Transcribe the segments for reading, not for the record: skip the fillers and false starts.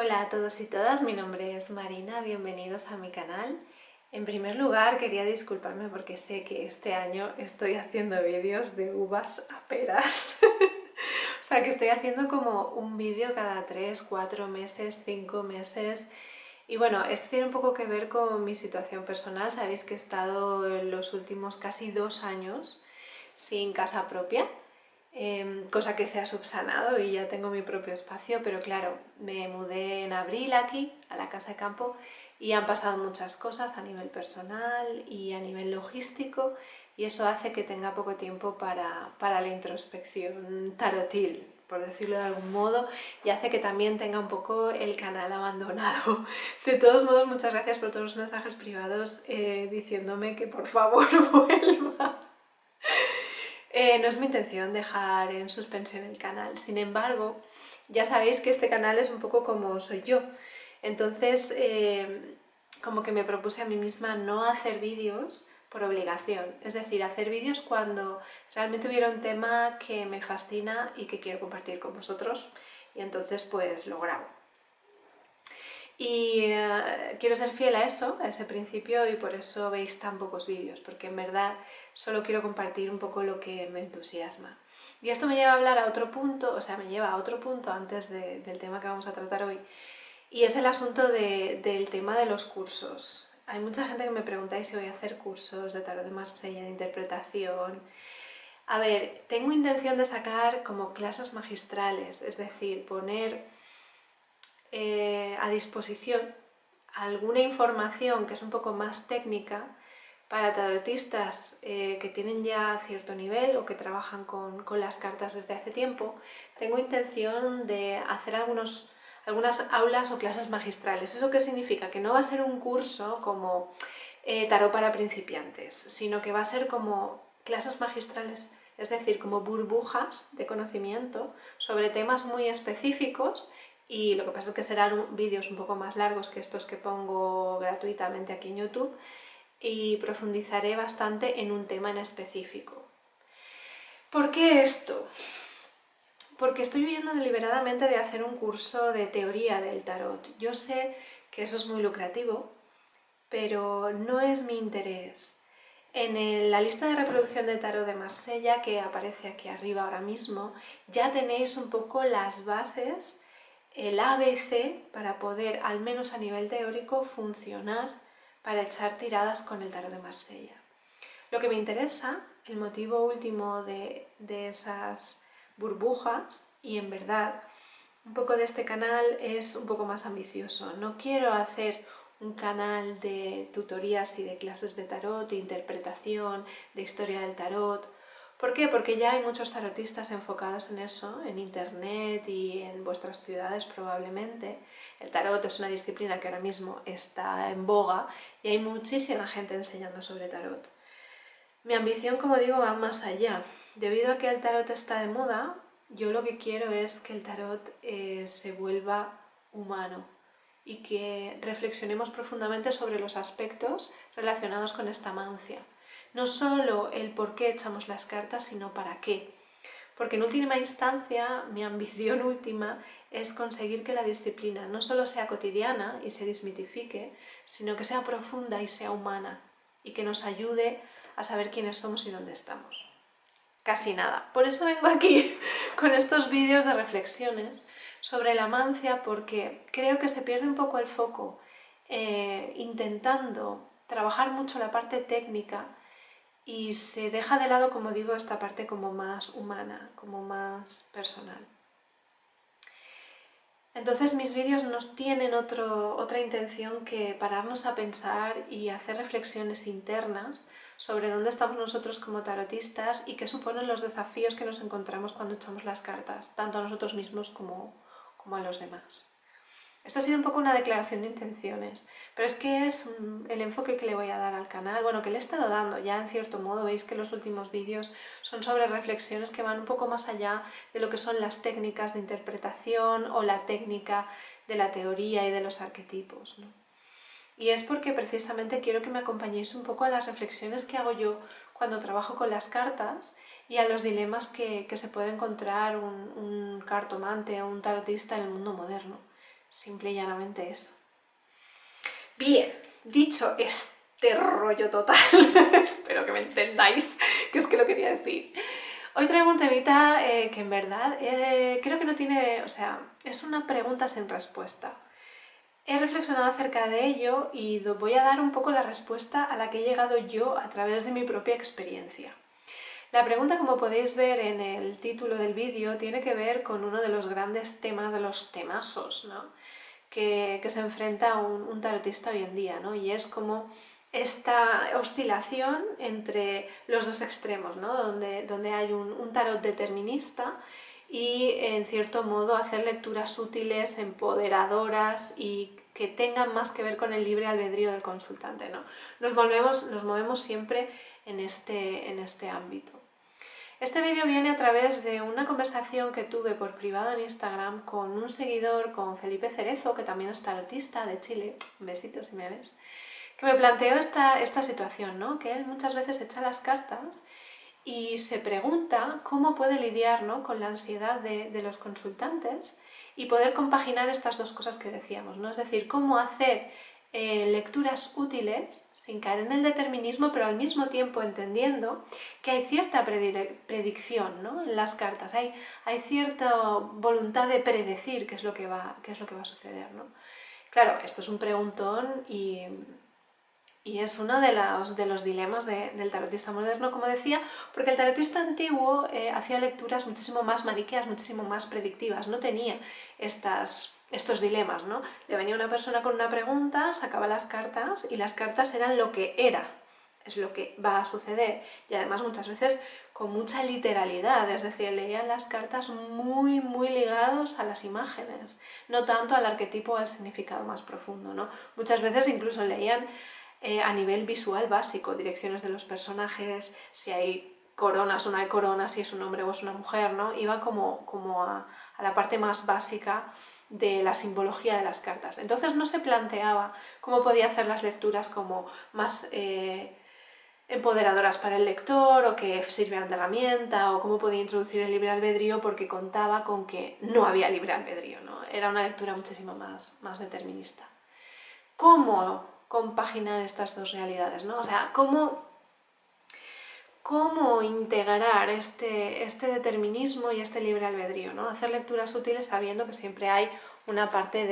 Hola a todos y todas, mi nombre es Marina, bienvenidos a mi canal. En primer lugar quería disculparme porque sé que este año estoy haciendo vídeos de uvas a peras. O sea que estoy haciendo como un vídeo cada 3, 4 meses, 5 meses. Y bueno, esto tiene un poco que ver con mi situación personal. Sabéis que he estado en los últimos casi 2 años sin casa propia. Cosa que se ha subsanado y ya tengo mi propio espacio, pero claro, me mudé en abril aquí, a la casa de campo, y han pasado muchas cosas a nivel personal y a nivel logístico, y eso hace que tenga poco tiempo para la introspección tarotil, por decirlo de algún modo, y hace que también tenga un poco el canal abandonado. De todos modos, muchas gracias por todos los mensajes privados diciéndome que por favor vuelva. No es mi intención dejar en suspensión el canal, sin embargo, ya sabéis que este canal es un poco como soy yo, entonces como que me propuse a mí misma no hacer vídeos por obligación, es decir, hacer vídeos cuando realmente hubiera un tema que me fascina y que quiero compartir con vosotros, y entonces pues lo grabo. Y quiero ser fiel a eso, a ese principio, y por eso veis tan pocos vídeos, porque en verdad solo quiero compartir un poco lo que me entusiasma. Y esto me lleva a hablar a otro punto, o sea, me lleva a otro punto antes del tema que vamos a tratar hoy, y es el asunto del tema de los cursos. Hay mucha gente que me preguntáis si voy a hacer cursos de tarot de Marsella, de interpretación. A ver, tengo intención de sacar como clases magistrales, es decir, poner a disposición alguna información que es un poco más técnica para tarotistas que tienen ya cierto nivel o que trabajan con las cartas desde hace tiempo. Tengo intención de hacer algunas aulas o clases magistrales. ¿Eso qué significa? Que no va a ser un curso como tarot para principiantes, sino que va a ser como clases magistrales, es decir, como burbujas de conocimiento sobre temas muy específicos, y lo que pasa es que serán vídeos un poco más largos que estos que pongo gratuitamente aquí en YouTube, y profundizaré bastante en un tema en específico. ¿Por qué esto? Porque estoy huyendo deliberadamente de hacer un curso de teoría del tarot. Yo sé que eso es muy lucrativo, pero no es mi interés. En la lista de reproducción de tarot de Marsella, que aparece aquí arriba ahora mismo, ya tenéis un poco las bases, el ABC, para poder, al menos a nivel teórico, funcionar para echar tiradas con el tarot de Marsella. Lo que me interesa, el motivo último de esas burbujas, y en verdad un poco de este canal es un poco más ambicioso. No quiero hacer un canal de tutorías y de clases de tarot, de interpretación, de historia del tarot. ¿Por qué? Porque ya hay muchos tarotistas enfocados en eso, en internet y en vuestras ciudades probablemente. El tarot es una disciplina que ahora mismo está en boga y hay muchísima gente enseñando sobre tarot. Mi ambición, como digo, va más allá. Debido a que el tarot está de moda, yo lo que quiero es que el tarot se vuelva humano y que reflexionemos profundamente sobre los aspectos relacionados con esta mancia. No solo el por qué echamos las cartas, sino para qué. Porque en última instancia, mi ambición última es conseguir que la disciplina no solo sea cotidiana y se desmitifique, sino que sea profunda y sea humana, y que nos ayude a saber quiénes somos y dónde estamos. Casi nada. Por eso vengo aquí con estos vídeos de reflexiones sobre la mancia, porque creo que se pierde un poco el foco intentando trabajar mucho la parte técnica y se deja de lado, como digo, esta parte como más humana, como más personal. Entonces mis vídeos nos tienen otra intención que pararnos a pensar y hacer reflexiones internas sobre dónde estamos nosotros como tarotistas y qué suponen los desafíos que nos encontramos cuando echamos las cartas, tanto a nosotros mismos como a los demás. Esto ha sido un poco una declaración de intenciones, pero es que es el enfoque que le voy a dar al canal, bueno, que le he estado dando ya en cierto modo. Veis que los últimos vídeos son sobre reflexiones que van un poco más allá de lo que son las técnicas de interpretación o la técnica de la teoría y de los arquetipos, ¿no? Y es porque precisamente quiero que me acompañéis un poco a las reflexiones que hago yo cuando trabajo con las cartas y a los dilemas que se puede encontrar un cartomante o un tarotista en el mundo moderno. simple y llanamente eso. Bien, dicho este rollo total, espero que me entendáis, que es que lo quería decir. Hoy traigo un temita que en verdad creo que no tiene, o sea, es una pregunta sin respuesta. He reflexionado acerca de ello y voy a dar un poco la respuesta a la que he llegado yo a través de mi propia experiencia. La pregunta, como podéis ver en el título del vídeo, tiene que ver con uno de los grandes temas, de los temazos, ¿no? que se enfrenta un tarotista hoy en día, ¿no? Y es como esta oscilación entre los dos extremos, ¿no? donde hay un tarot determinista y, en cierto modo, hacer lecturas útiles, empoderadoras y que tengan más que ver con el libre albedrío del consultante, ¿no? Nos movemos siempre en este ámbito. Este vídeo viene a través de una conversación que tuve por privado en Instagram con un seguidor, con Felipe Cerezo, que también es tarotista de Chile, besitos si me ves, que me planteó esta situación, ¿no? Que él muchas veces echa las cartas y se pregunta cómo puede lidiar, ¿no?, con la ansiedad de los consultantes y poder compaginar estas dos cosas que decíamos, ¿no? Es decir, cómo hacer lecturas útiles sin caer en el determinismo, pero al mismo tiempo entendiendo que hay cierta predicción, ¿no?, en las cartas, hay cierta voluntad de predecir qué es lo que va a suceder, ¿no? Claro, esto es un preguntón y es uno de los dilemas del tarotista moderno, como decía, porque el tarotista antiguo hacía lecturas muchísimo más maniqueas, muchísimo más predictivas, no tenía estos dilemas, ¿no? Le venía una persona con una pregunta, sacaba las cartas y las cartas eran lo que era, es lo que va a suceder, y además muchas veces con mucha literalidad, es decir, leían las cartas muy ligados a las imágenes, no tanto al arquetipo o al significado más profundo, ¿no? Muchas veces incluso leían a nivel visual básico, direcciones de los personajes, si hay coronas o no hay coronas, si es un hombre o es una mujer, ¿no? Iba como a la parte más básica de la simbología de las cartas. Entonces no se planteaba cómo podía hacer las lecturas como más empoderadoras para el lector o que sirvieran de herramienta o cómo podía introducir el libre albedrío, porque contaba con que no había libre albedrío, ¿no? Era una lectura muchísimo más determinista. ¿Cómo compaginar estas dos realidades, ¿no? O sea, ¿cómo integrar este determinismo y este libre albedrío, ¿no? Hacer lecturas útiles sabiendo que siempre hay una parte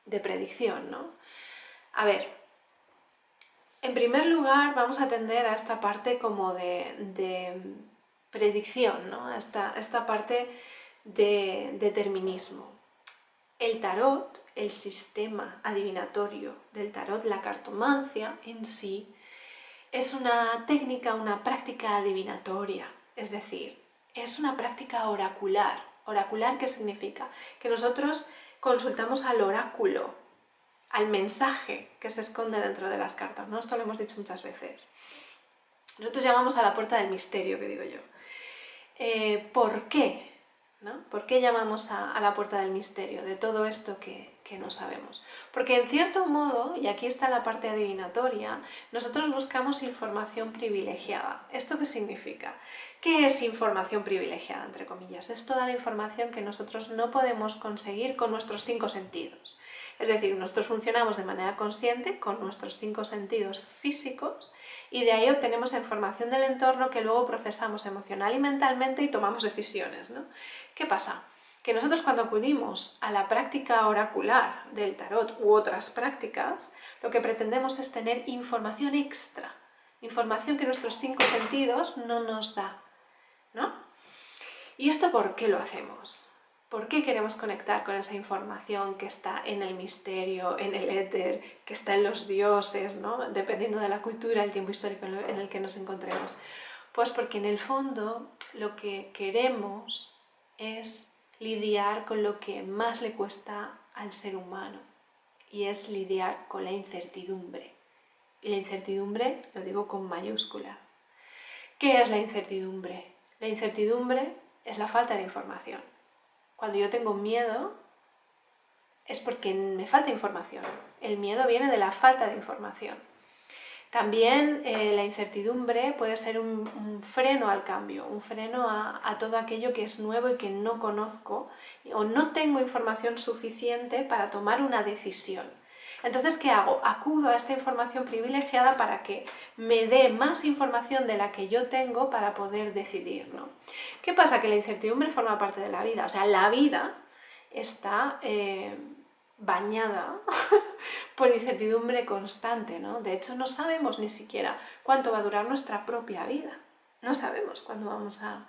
de predicción, ¿no? A ver, en primer lugar vamos a atender a esta parte como de predicción, ¿no? Esta parte de determinismo. El tarot, el sistema adivinatorio del tarot, la cartomancia en sí, es una técnica, una práctica adivinatoria, es decir, es una práctica oracular. ¿Oracular qué significa? Que nosotros consultamos al oráculo, al mensaje que se esconde dentro de las cartas, ¿no? Esto lo hemos dicho muchas veces. Nosotros llamamos a la puerta del misterio, que digo yo. ¿Por qué? ¿No? ¿Por qué llamamos a la puerta del misterio, de todo esto que no sabemos? Porque en cierto modo, y aquí está la parte adivinatoria, nosotros buscamos información privilegiada. ¿Esto qué significa? ¿Qué es información privilegiada, entre comillas? Es toda la información que nosotros no podemos conseguir con nuestros 5 sentidos. Es decir, nosotros funcionamos de manera consciente con nuestros 5 sentidos físicos y de ahí obtenemos información del entorno que luego procesamos emocional y mentalmente y tomamos decisiones, ¿no? ¿Qué pasa? Que nosotros, cuando acudimos a la práctica oracular del tarot u otras prácticas, lo que pretendemos es tener información extra, información que nuestros 5 sentidos no nos da, ¿no? ¿Y esto por qué lo hacemos? ¿Por qué queremos conectar con esa información que está en el misterio, en el éter, que está en los dioses, ¿no? Dependiendo de la cultura, el tiempo histórico en el que nos encontremos? Pues porque en el fondo lo que queremos es lidiar con lo que más le cuesta al ser humano, y es lidiar con la incertidumbre. Y la incertidumbre lo digo con mayúsculas. ¿Qué es la incertidumbre? La incertidumbre es la falta de información. Cuando yo tengo miedo es porque me falta información. El miedo viene de la falta de información. También la incertidumbre puede ser un freno al cambio, un freno a todo aquello que es nuevo y que no conozco o no tengo información suficiente para tomar una decisión. Entonces, ¿qué hago? Acudo a esta información privilegiada para que me dé más información de la que yo tengo para poder decidir, ¿no? ¿Qué pasa? Que la incertidumbre forma parte de la vida, o sea, la vida está bañada por incertidumbre constante, ¿no? De hecho, no sabemos ni siquiera cuánto va a durar nuestra propia vida. No sabemos cuándo vamos a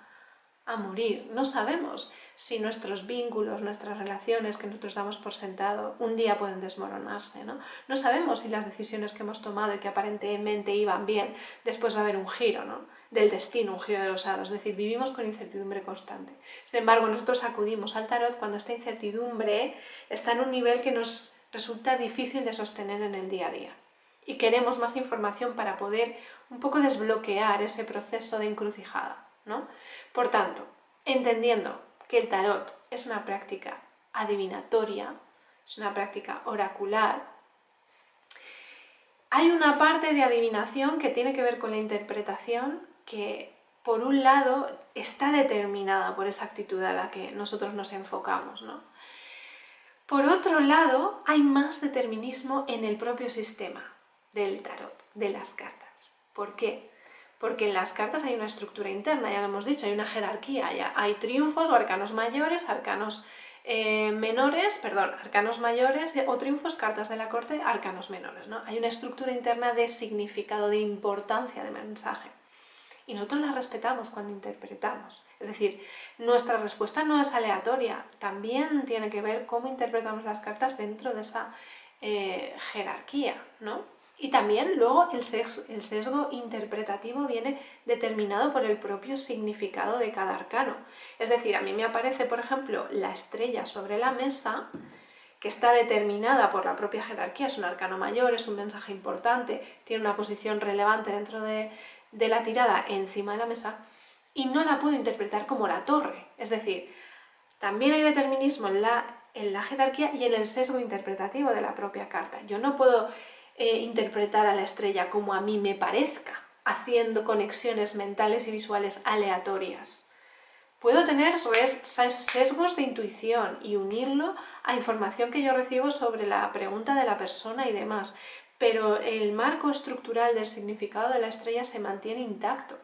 morir. No sabemos si nuestros vínculos, nuestras relaciones que nosotros damos por sentado, un día pueden desmoronarse, ¿no? No sabemos si las decisiones que hemos tomado y que aparentemente iban bien, después va a haber un giro, ¿no? Del destino, un giro de los hados. Es decir, vivimos con incertidumbre constante. Sin embargo, nosotros acudimos al tarot cuando esta incertidumbre está en un nivel que nos resulta difícil de sostener en el día a día. Y queremos más información para poder un poco desbloquear ese proceso de encrucijada, ¿no? Por tanto, entendiendo que el tarot es una práctica adivinatoria, es una práctica oracular, hay una parte de adivinación que tiene que ver con la interpretación que, por un lado, está determinada por esa actitud a la que nosotros nos enfocamos, ¿no? Por otro lado, hay más determinismo en el propio sistema del tarot, de las cartas. ¿Por qué? Porque en las cartas hay una estructura interna, ya lo hemos dicho, hay una jerarquía, ya hay triunfos o arcanos mayores, arcanos arcanos mayores o triunfos, cartas de la corte, arcanos menores, ¿no? Hay una estructura interna de significado, de importancia de mensaje. Y nosotros la respetamos cuando interpretamos. Es decir, nuestra respuesta no es aleatoria, también tiene que ver cómo interpretamos las cartas dentro de esa jerarquía, ¿no? Y también luego el sesgo interpretativo viene determinado por el propio significado de cada arcano. Es decir, a mí me aparece, por ejemplo, la estrella sobre la mesa, que está determinada por la propia jerarquía, es un arcano mayor, es un mensaje importante, tiene una posición relevante dentro de la tirada encima de la mesa, y no la puedo interpretar como la torre. Es decir, también hay determinismo en la jerarquía y en el sesgo interpretativo de la propia carta. Yo no puedo interpretar a la estrella como a mí me parezca, haciendo conexiones mentales y visuales aleatorias. Puedo tener sesgos de intuición y unirlo a información que yo recibo sobre la pregunta de la persona y demás, pero el marco estructural del significado de la estrella se mantiene intacto.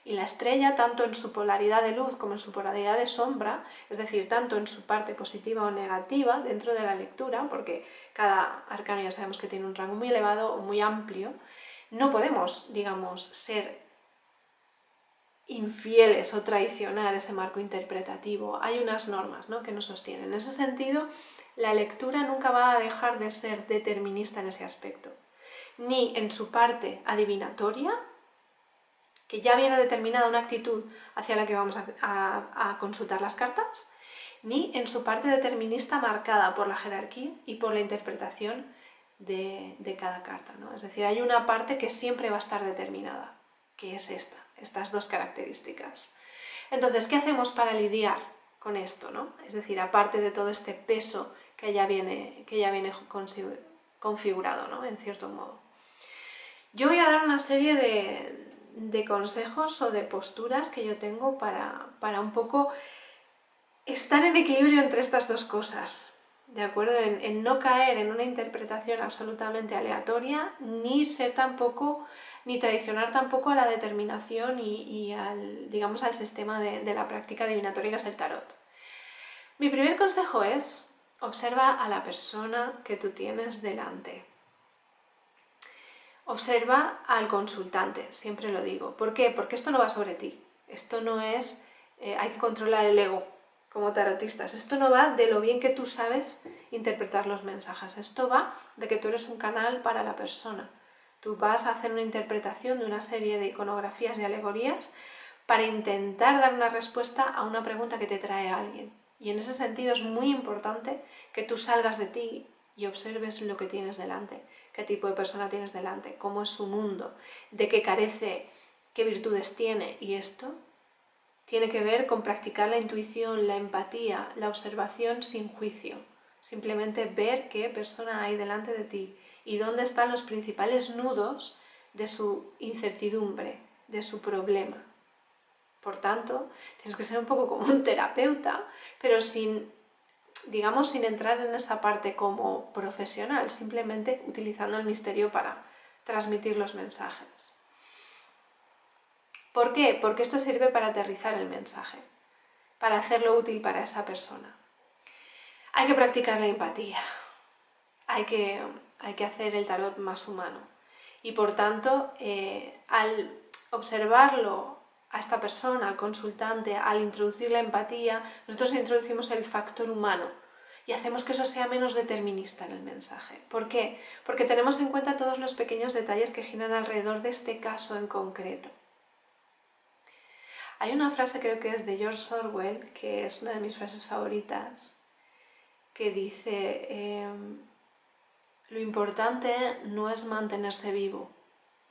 Y la estrella, tanto en su polaridad de luz como en su polaridad de sombra, es decir, tanto en su parte positiva o negativa dentro de la lectura, porque cada arcano ya sabemos que tiene un rango muy elevado o muy amplio, no podemos, digamos, ser infieles o traicionar ese marco interpretativo. Hay unas normas, ¿no?, que nos sostienen. En ese sentido, la lectura nunca va a dejar de ser determinista en ese aspecto, ni en su parte adivinatoria, que ya viene determinada una actitud hacia la que vamos a consultar las cartas, ni en su parte determinista marcada por la jerarquía y por la interpretación de cada carta, ¿no? Es decir, hay una parte que siempre va a estar determinada, que es estas dos características. Entonces, ¿qué hacemos para lidiar con esto, ¿no? Es decir, aparte de todo este peso que ya viene configurado, ¿no?, en cierto modo. Yo voy a dar una serie de consejos o de posturas que yo tengo para un poco estar en equilibrio entre estas dos cosas, ¿de acuerdo? En no caer en una interpretación absolutamente aleatoria, ni ser tampoco, ni traicionar tampoco a la determinación y al, digamos, al sistema de la práctica adivinatoria que es el tarot. Mi primer consejo es: observa a la persona que tú tienes delante. Observa al consultante, siempre lo digo. ¿Por qué? Porque esto no va sobre ti. Esto no es, hay que controlar el ego como tarotistas. Esto no va de lo bien que tú sabes interpretar los mensajes. Esto va de que tú eres un canal para la persona. Tú vas a hacer una interpretación de una serie de iconografías y alegorías para intentar dar una respuesta a una pregunta que te trae alguien. Y en ese sentido es muy importante que tú salgas de ti y observes lo que tienes delante, qué tipo de persona tienes delante, cómo es su mundo, de qué carece, qué virtudes tiene. Y esto tiene que ver con practicar la intuición, la empatía, la observación sin juicio. Simplemente ver qué persona hay delante de ti y dónde están los principales nudos de su incertidumbre, de su problema. Por tanto, tienes que ser un poco como un terapeuta, pero sin entrar en esa parte como profesional, simplemente utilizando el misterio para transmitir los mensajes. ¿Por qué? Porque esto sirve para aterrizar el mensaje, para hacerlo útil para esa persona. Hay que practicar la empatía, hay que hacer el tarot más humano. Y por tanto, al observarlo a esta persona, al consultante, al introducir la empatía, nosotros introducimos el factor humano y hacemos que eso sea menos determinista en el mensaje. ¿Por qué? Porque tenemos en cuenta todos los pequeños detalles que giran alrededor de este caso en concreto. Hay una frase, creo que es de George Orwell, que es una de mis frases favoritas, que dice: lo importante no es mantenerse vivo,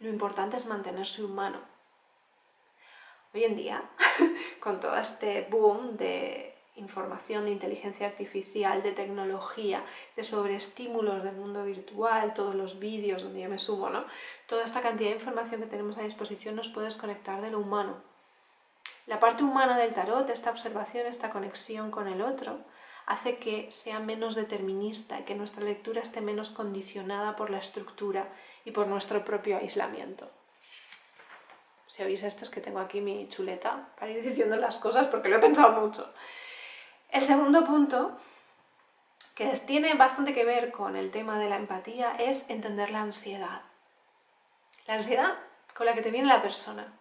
lo importante es mantenerse humano. Hoy en día, con todo este boom de información, de inteligencia artificial, de tecnología, de sobreestímulos del mundo virtual, todos los vídeos donde yo me subo, ¿no? Toda esta cantidad de información que tenemos a disposición nos puede desconectar de lo humano. La parte humana del tarot, esta observación, esta conexión con el otro, hace que sea menos determinista y que nuestra lectura esté menos condicionada por la estructura y por nuestro propio aislamiento. Si oís esto es que tengo aquí mi chuleta para ir diciendo las cosas porque lo he pensado mucho. El segundo punto, que tiene bastante que ver con el tema de la empatía, es entender la ansiedad. La ansiedad con la que te viene la persona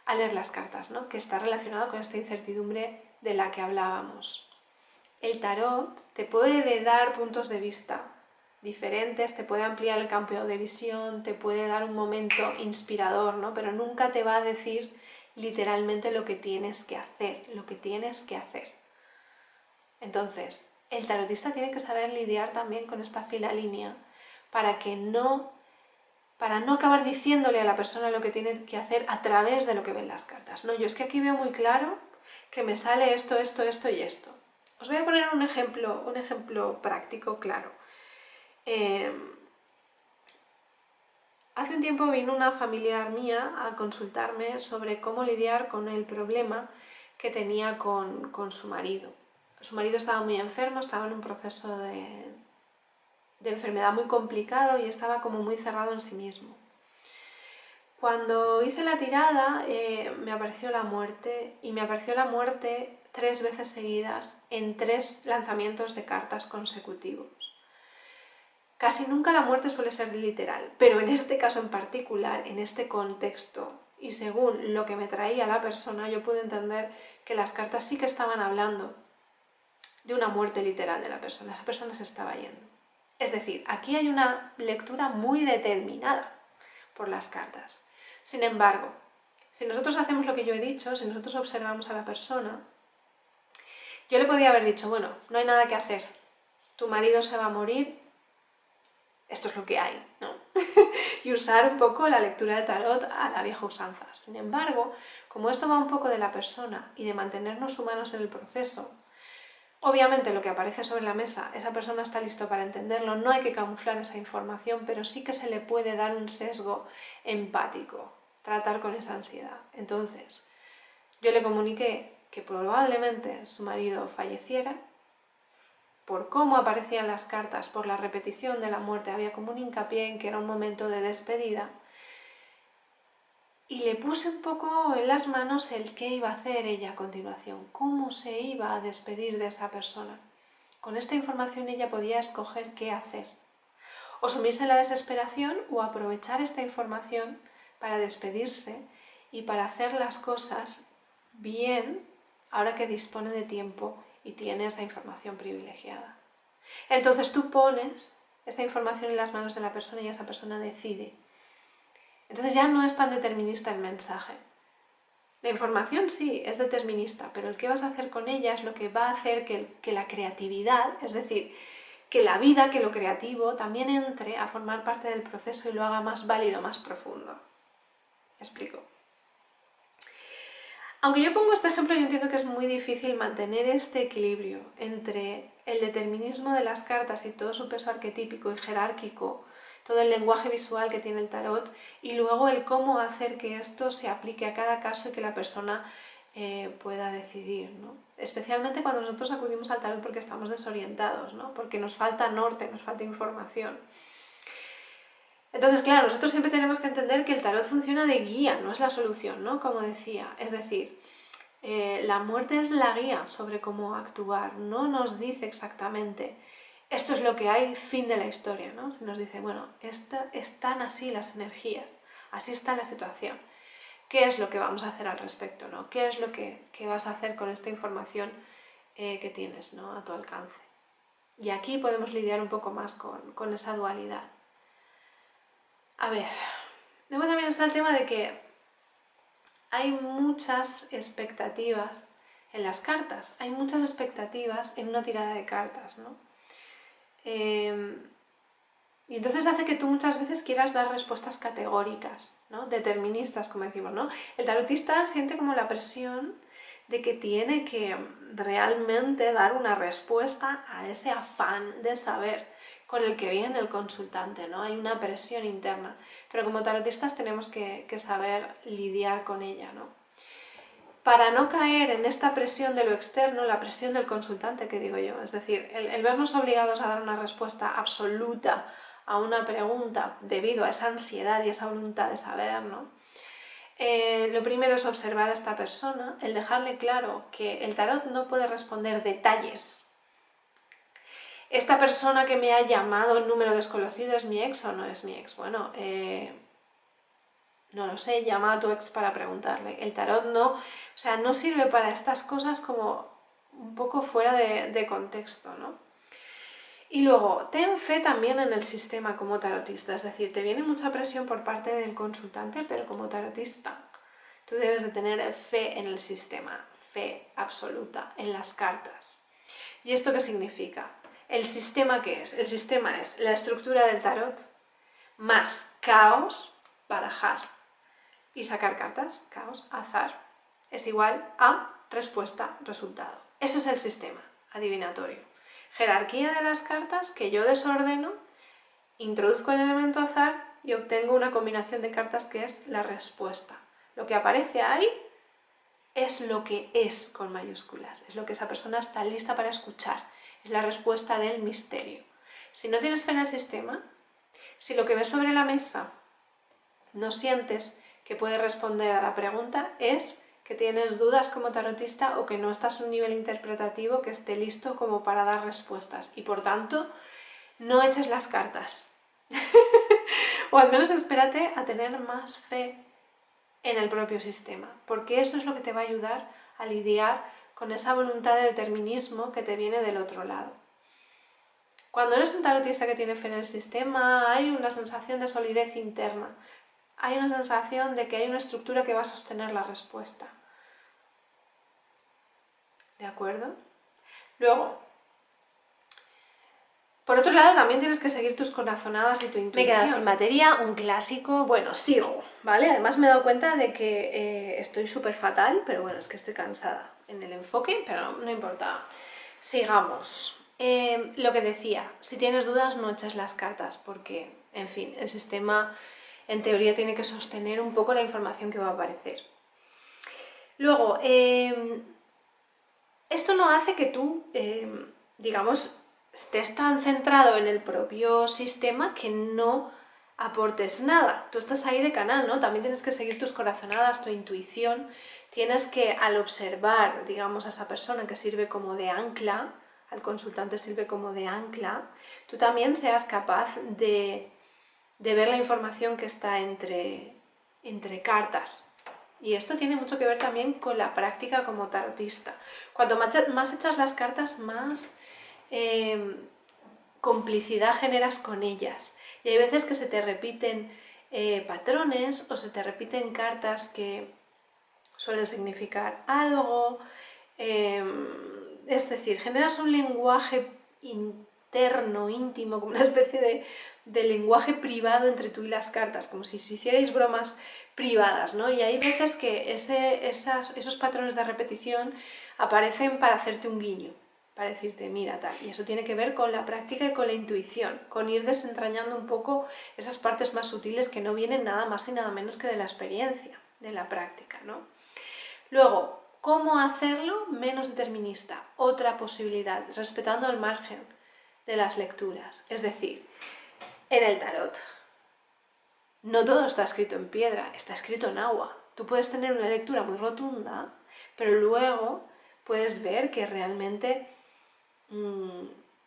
al leer las cartas, ¿no? Que está relacionado con esta incertidumbre de la que hablábamos. El tarot te puede dar puntos de vista diferentes, te puede ampliar el campo de visión, te puede dar un momento inspirador, ¿no? Pero nunca te va a decir literalmente lo que tienes que hacer, Entonces, el tarotista tiene que saber lidiar también con esta fina línea para no acabar diciéndole a la persona lo que tiene que hacer a través de lo que ven las cartas. No, yo es que aquí veo muy claro que me sale esto, esto, esto y esto. Os voy a poner un ejemplo práctico, claro. Hace un tiempo vino una familiar mía a consultarme sobre cómo lidiar con el problema que tenía con su marido. Su marido estaba muy enfermo, estaba en un proceso de enfermedad muy complicado y estaba como muy cerrado en sí mismo. Cuando hice la tirada me apareció la muerte, y me apareció la muerte 3 veces seguidas en 3 lanzamientos de cartas consecutivos. Casi nunca la muerte suele ser literal, pero en este caso en particular, en este contexto, y según lo que me traía la persona, yo pude entender que las cartas sí que estaban hablando de una muerte literal de la persona. Esa persona se estaba yendo. Es decir, aquí hay una lectura muy determinada por las cartas. Sin embargo, si nosotros hacemos lo que yo he dicho, si nosotros observamos a la persona, yo le podía haber dicho: bueno, no hay nada que hacer, tu marido se va a morir, esto es lo que hay, ¿no? Y usar un poco la lectura de tarot a la vieja usanza. Sin embargo, como esto va un poco de la persona y de mantenernos humanos en el proceso, obviamente lo que aparece sobre la mesa, esa persona está listo para entenderlo, no hay que camuflar esa información, pero sí que se le puede dar un sesgo empático, tratar con esa ansiedad. Entonces, yo le comuniqué que probablemente su marido falleciera. Por cómo aparecían las cartas, por la repetición de la muerte, había como un hincapié en que era un momento de despedida. Y le puse un poco en las manos el qué iba a hacer ella a continuación, cómo se iba a despedir de esa persona. Con esta información ella podía escoger qué hacer. O sumirse en la desesperación o aprovechar esta información para despedirse y para hacer las cosas bien ahora que dispone de tiempo y tiene esa información privilegiada. Entonces tú pones esa información en las manos de la persona y esa persona decide. Entonces ya no es tan determinista el mensaje. La información sí es determinista, pero el qué vas a hacer con ella es lo que va a hacer que la creatividad, es decir, que la vida, que lo creativo también entre a formar parte del proceso y lo haga más válido, más profundo. ¿Me explico? Aunque yo pongo este ejemplo, yo entiendo que es muy difícil mantener este equilibrio entre el determinismo de las cartas y todo su peso arquetípico y jerárquico todo el lenguaje visual que tiene el tarot y luego el cómo hacer que esto se aplique a cada caso y que la persona pueda decidir, ¿no? Especialmente cuando nosotros acudimos al tarot porque estamos desorientados, ¿no? Porque nos falta norte, nos falta información. Entonces, claro, nosotros siempre tenemos que entender que el tarot funciona de guía, no es la solución, ¿no? Como decía, es decir, la muerte es la guía sobre cómo actuar, no nos dice exactamente esto es lo que hay, fin de la historia, ¿no? Se nos dice, bueno, están así las energías, así está la situación. ¿Qué es lo que vamos a hacer al respecto, ¿no? ¿Qué es lo que vas a hacer con esta información que tienes, ¿no? A tu alcance? Y aquí podemos lidiar un poco más con esa dualidad. A ver, luego también está el tema de que hay muchas expectativas en las cartas, hay muchas expectativas en una tirada de cartas, ¿no? Y entonces hace que tú muchas veces quieras dar respuestas categóricas, ¿no? Deterministas, como decimos, ¿no? El tarotista siente como la presión de que tiene que realmente dar una respuesta a ese afán de saber con el que viene el consultante, ¿no? Hay una presión interna, pero como tarotistas tenemos que saber lidiar con ella, ¿no? Para no caer en esta presión de lo externo, la presión del consultante, que digo yo, es decir, el vernos obligados a dar una respuesta absoluta a una pregunta debido a esa ansiedad y esa voluntad de saber, ¿no? Lo primero es observar a esta persona, el dejarle claro que el tarot no puede responder detalles. ¿Esta persona que me ha llamado el número desconocido es mi ex o no es mi ex? Bueno, no lo sé, llama a tu ex para preguntarle. El tarot no, o sea, no sirve para estas cosas como un poco fuera de contexto, ¿no? Y luego, ten fe también en el sistema como tarotista, es decir, te viene mucha presión por parte del consultante, pero como tarotista tú debes de tener fe en el sistema, fe absoluta en las cartas. ¿Y esto qué significa? ¿El sistema qué es? El sistema es la estructura del tarot más caos, barajar y sacar cartas, caos, azar, es igual a respuesta, resultado. Eso es el sistema adivinatorio. Jerarquía de las cartas que yo desordeno, introduzco el elemento azar y obtengo una combinación de cartas que es la respuesta. Lo que aparece ahí es lo que es con mayúsculas, es lo que esa persona está lista para escuchar, es la respuesta del misterio. Si no tienes fe en el sistema, si lo que ves sobre la mesa no sientes que puedes responder a la pregunta, es que tienes dudas como tarotista o que no estás a un nivel interpretativo que esté listo como para dar respuestas y por tanto no eches las cartas. O al menos espérate a tener más fe en el propio sistema, porque eso es lo que te va a ayudar a lidiar con esa voluntad de determinismo que te viene del otro lado. Cuando eres un tarotista que tiene fe en el sistema, hay una sensación de solidez interna, hay una sensación de que hay una estructura que va a sostener la respuesta. ¿De acuerdo? Luego, por otro lado, también tienes que seguir tus corazonadas y tu intuición. Me he quedado sin batería, un clásico, bueno, sigo, ¿vale? Además me he dado cuenta de que estoy súper fatal, pero bueno, es que estoy cansada en el enfoque, pero no importa. Sigamos. Lo que decía, si tienes dudas no eches las cartas, porque, en fin, el sistema en teoría tiene que sostener un poco la información que va a aparecer. Luego, esto no hace que tú, digamos, estés tan centrado en el propio sistema que no aportes nada. Tú estás ahí de canal, ¿no? También tienes que seguir tus corazonadas, tu intuición. Tienes que, al observar, digamos, a esa persona que sirve como de ancla, al consultante sirve como de ancla, tú también seas capaz de ver la información que está entre cartas. Y esto tiene mucho que ver también con la práctica como tarotista. Cuanto más echas las cartas, más complicidad generas con ellas. Y hay veces que se te repiten patrones o se te repiten cartas que suelen significar algo. Es decir, generas un lenguaje interno, íntimo, como una especie de lenguaje privado entre tú y las cartas, como si hicierais bromas privadas, ¿no? Y hay veces que esos patrones de repetición aparecen para hacerte un guiño, para decirte, mira, tal. Y eso tiene que ver con la práctica y con la intuición, con ir desentrañando un poco esas partes más sutiles que no vienen nada más y nada menos que de la experiencia, de la práctica, ¿no? Luego, ¿cómo hacerlo menos determinista? Otra posibilidad, respetando el margen de las lecturas. Es decir, en el tarot, no todo está escrito en piedra, está escrito en agua. Tú puedes tener una lectura muy rotunda, pero luego puedes ver que realmente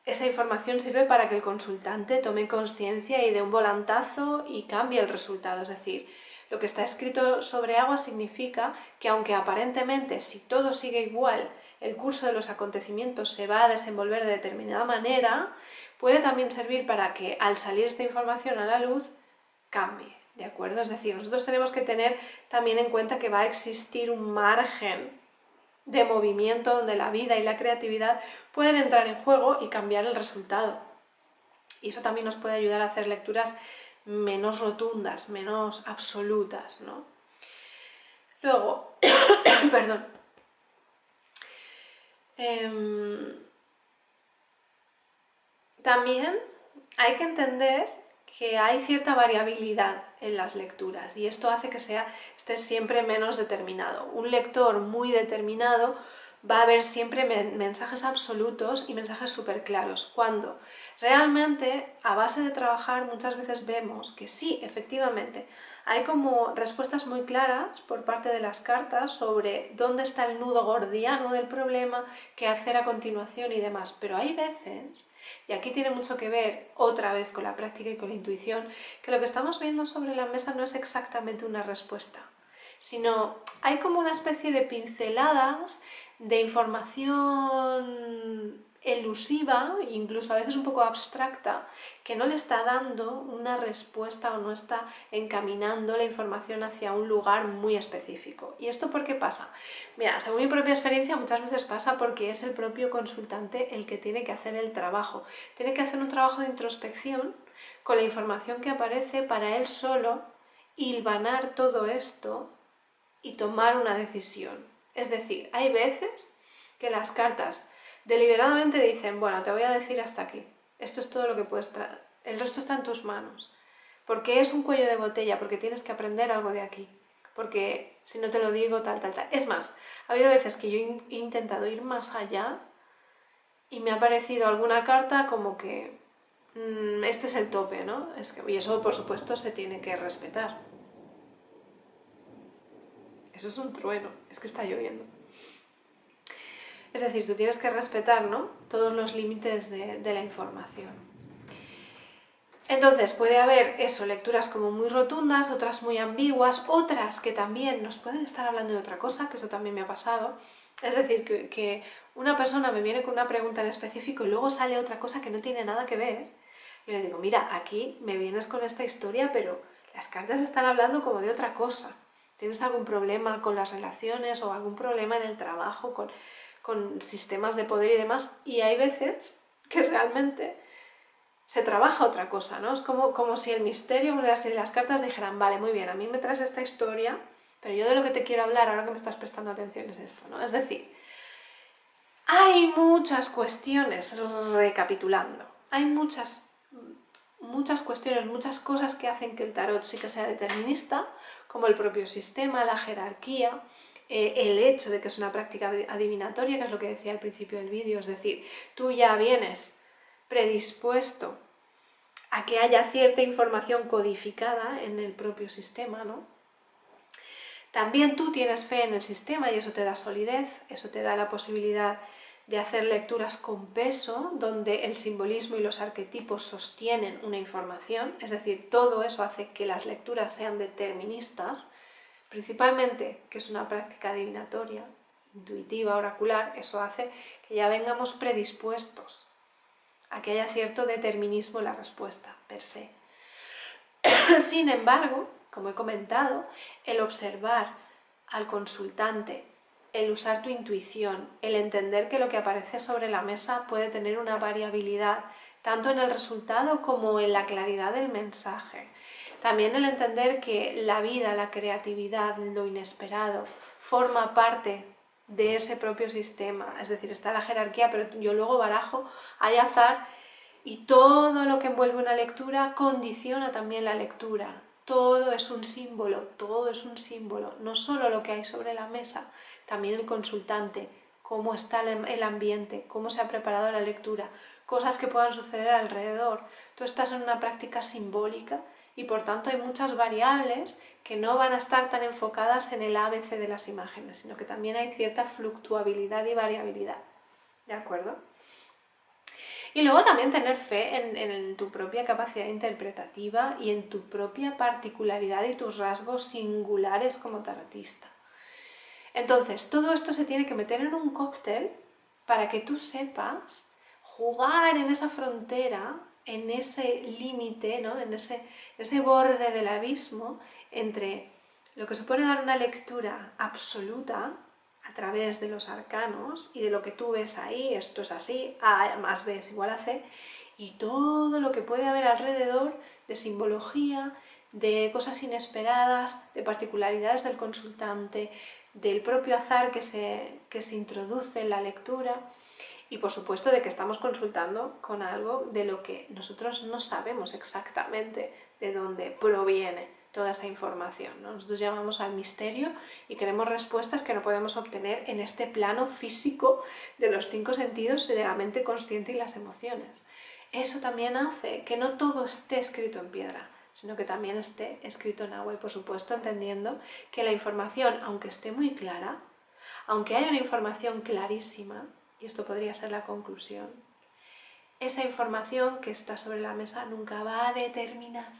esa información sirve para que el consultante tome conciencia y dé un volantazo y cambie el resultado. Es decir, lo que está escrito sobre agua significa que aunque aparentemente si todo sigue igual, el curso de los acontecimientos se va a desenvolver de determinada manera, puede también servir para que al salir esta información a la luz cambie, ¿de acuerdo? Es decir, nosotros tenemos que tener también en cuenta que va a existir un margen de movimiento donde la vida y la creatividad pueden entrar en juego y cambiar el resultado. Y eso también nos puede ayudar a hacer lecturas menos rotundas, menos absolutas, ¿no? Luego, perdón. También hay que entender que hay cierta variabilidad en las lecturas y esto hace que esté siempre menos determinado. Un lector muy determinado va a ver siempre mensajes absolutos y mensajes súper claros, cuando realmente a base de trabajar muchas veces vemos que sí, efectivamente, hay como respuestas muy claras por parte de las cartas sobre dónde está el nudo gordiano del problema, qué hacer a continuación y demás, pero hay veces, y aquí tiene mucho que ver otra vez con la práctica y con la intuición, que lo que estamos viendo sobre la mesa no es exactamente una respuesta, sino hay como una especie de pinceladas de información elusiva, incluso a veces un poco abstracta, que no le está dando una respuesta o no está encaminando la información hacia un lugar muy específico. ¿Y esto por qué pasa? Mira, según mi propia experiencia muchas veces pasa porque es el propio consultante el que tiene que hacer el trabajo. Tiene que hacer un trabajo de introspección con la información que aparece para él solo hilvanar todo esto y tomar una decisión. Es decir, hay veces que las cartas deliberadamente dicen, bueno, te voy a decir hasta aquí, esto es todo lo que puedes traer, el resto está en tus manos, porque es un cuello de botella, porque tienes que aprender algo de aquí, porque si no te lo digo, tal. Es más, ha habido veces que yo he intentado ir más allá y me ha parecido alguna carta como que este es el tope, ¿no? Y eso, por supuesto, se tiene que respetar. Eso es un trueno, es que está lloviendo. Es decir, tú tienes que respetar, ¿no?, todos los límites de la información. Entonces puede haber eso, lecturas como muy rotundas, otras muy ambiguas, otras que también nos pueden estar hablando de otra cosa, que eso también me ha pasado. Es decir, que una persona me viene con una pregunta en específico y luego sale otra cosa que no tiene nada que ver. Y le digo, mira, aquí me vienes con esta historia, pero las cartas están hablando como de otra cosa. ¿Tienes algún problema con las relaciones o algún problema en el trabajo, con sistemas de poder y demás? Y hay veces que realmente se trabaja otra cosa, ¿no? Es como si el misterio, si las cartas dijeran, vale, muy bien, a mí me traes esta historia, pero yo de lo que te quiero hablar ahora que me estás prestando atención es esto, ¿no? Es decir, hay muchas cuestiones, recapitulando, hay muchas cuestiones, muchas cosas que hacen que el tarot sí que sea determinista, como el propio sistema, la jerarquía, el hecho de que es una práctica adivinatoria, que es lo que decía al principio del vídeo, es decir, tú ya vienes predispuesto a que haya cierta información codificada en el propio sistema, ¿no? También tú tienes fe en el sistema y eso te da solidez, eso te da la posibilidad de hacer lecturas con peso, donde el simbolismo y los arquetipos sostienen una información, es decir, todo eso hace que las lecturas sean deterministas, principalmente que es una práctica adivinatoria, intuitiva, oracular, eso hace que ya vengamos predispuestos a que haya cierto determinismo en la respuesta, per se. Sin embargo, como he comentado, el observar al consultante, el usar tu intuición, el entender que lo que aparece sobre la mesa puede tener una variabilidad, tanto en el resultado como en la claridad del mensaje. También el entender que la vida, la creatividad, lo inesperado, forma parte de ese propio sistema, es decir, está la jerarquía, pero yo luego barajo, hay azar, y todo lo que envuelve una lectura condiciona también la lectura. Todo es un símbolo, todo es un símbolo, no solo lo que hay sobre la mesa, también el consultante, cómo está el ambiente, cómo se ha preparado la lectura, cosas que puedan suceder alrededor. Tú estás en una práctica simbólica y por tanto hay muchas variables que no van a estar tan enfocadas en el ABC de las imágenes, sino que también hay cierta fluctuabilidad y variabilidad. ¿De acuerdo? Y luego también tener fe en tu propia capacidad interpretativa y en tu propia particularidad y tus rasgos singulares como tarotista. Entonces, todo esto se tiene que meter en un cóctel para que tú sepas jugar en esa frontera, en ese límite, ¿no? en ese borde del abismo entre lo que supone dar una lectura absoluta a través de los arcanos y de lo que tú ves ahí, esto es así, A más B es igual a C, y todo lo que puede haber alrededor de simbología, de cosas inesperadas, de particularidades del consultante, del propio azar que se introduce en la lectura y por supuesto de que estamos consultando con algo de lo que nosotros no sabemos exactamente de dónde proviene toda esa información, ¿no? Nosotros llamamos al misterio y queremos respuestas que no podemos obtener en este plano físico de los 5 sentidos de la mente consciente y las emociones. Eso también hace que no todo esté escrito en piedra, sino que también esté escrito en agua y por supuesto entendiendo que la información, aunque esté muy clara, aunque haya una información clarísima, y esto podría ser la conclusión, esa información que está sobre la mesa nunca va a determinar,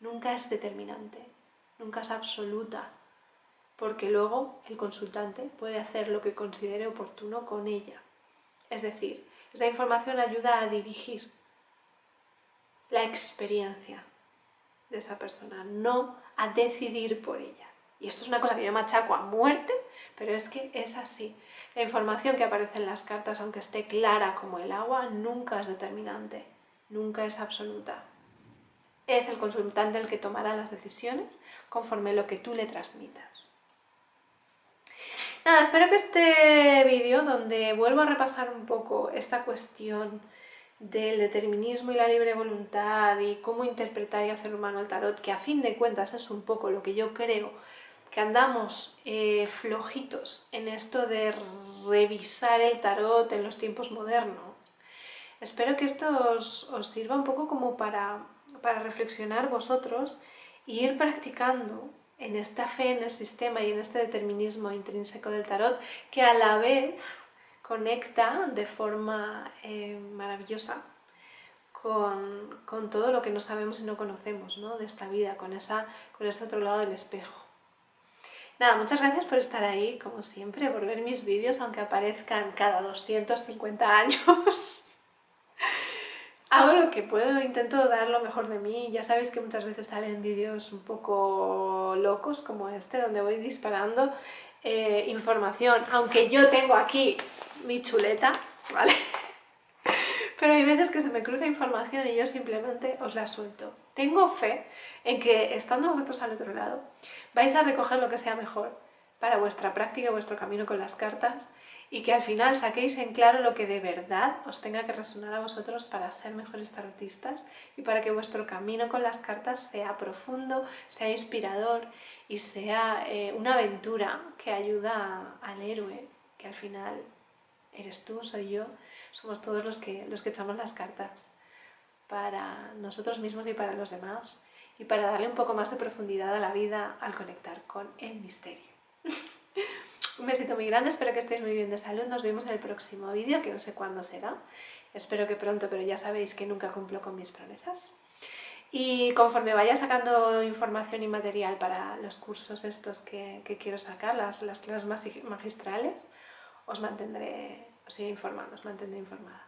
nunca es determinante, nunca es absoluta, porque luego el consultante puede hacer lo que considere oportuno con ella. Es decir, esa información ayuda a dirigir la experiencia de esa persona, no a decidir por ella. Y esto es una cosa que yo machaco a muerte, pero es que es así. La información que aparece en las cartas, aunque esté clara como el agua, nunca es determinante, nunca es absoluta. Es el consultante el que tomará las decisiones conforme lo que tú le transmitas. Nada, espero que este vídeo, donde vuelvo a repasar un poco esta cuestión del determinismo y la libre voluntad y cómo interpretar y hacer humano el tarot, que a fin de cuentas es un poco lo que yo creo que andamos flojitos en esto de revisar el tarot en los tiempos modernos. Espero que esto os sirva un poco como para reflexionar vosotros e ir practicando en esta fe en el sistema y en este determinismo intrínseco del tarot, que a la vez conecta de forma maravillosa con todo lo que no sabemos y no conocemos, ¿no? De esta vida, con ese otro lado del espejo. Nada, muchas gracias por estar ahí, como siempre, por ver mis vídeos, aunque aparezcan cada 250 años. Hago lo que puedo, intento dar lo mejor de mí. Ya sabéis que muchas veces salen vídeos un poco locos como este, donde voy disparando información, aunque yo tengo aquí mi chuleta, ¿vale? Pero hay veces que se me cruza información y yo simplemente os la suelto. Tengo fe en que, estando vosotros al otro lado, vais a recoger lo que sea mejor para vuestra práctica y vuestro camino con las cartas, y que al final saquéis en claro lo que de verdad os tenga que resonar a vosotros para ser mejores tarotistas y para que vuestro camino con las cartas sea profundo, sea inspirador y sea una aventura que ayuda al héroe, que al final eres tú, soy yo, somos todos los que echamos las cartas para nosotros mismos y para los demás, y para darle un poco más de profundidad a la vida al conectar con el misterio. Un besito muy grande, espero que estéis muy bien de salud, nos vemos en el próximo vídeo, que no sé cuándo será, espero que pronto, pero ya sabéis que nunca cumplo con mis promesas. Y conforme vaya sacando información y material para los cursos estos que quiero sacar, las clases magistrales, os iré informando, os mantendré informada.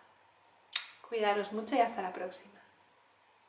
Cuidaros mucho y hasta la próxima.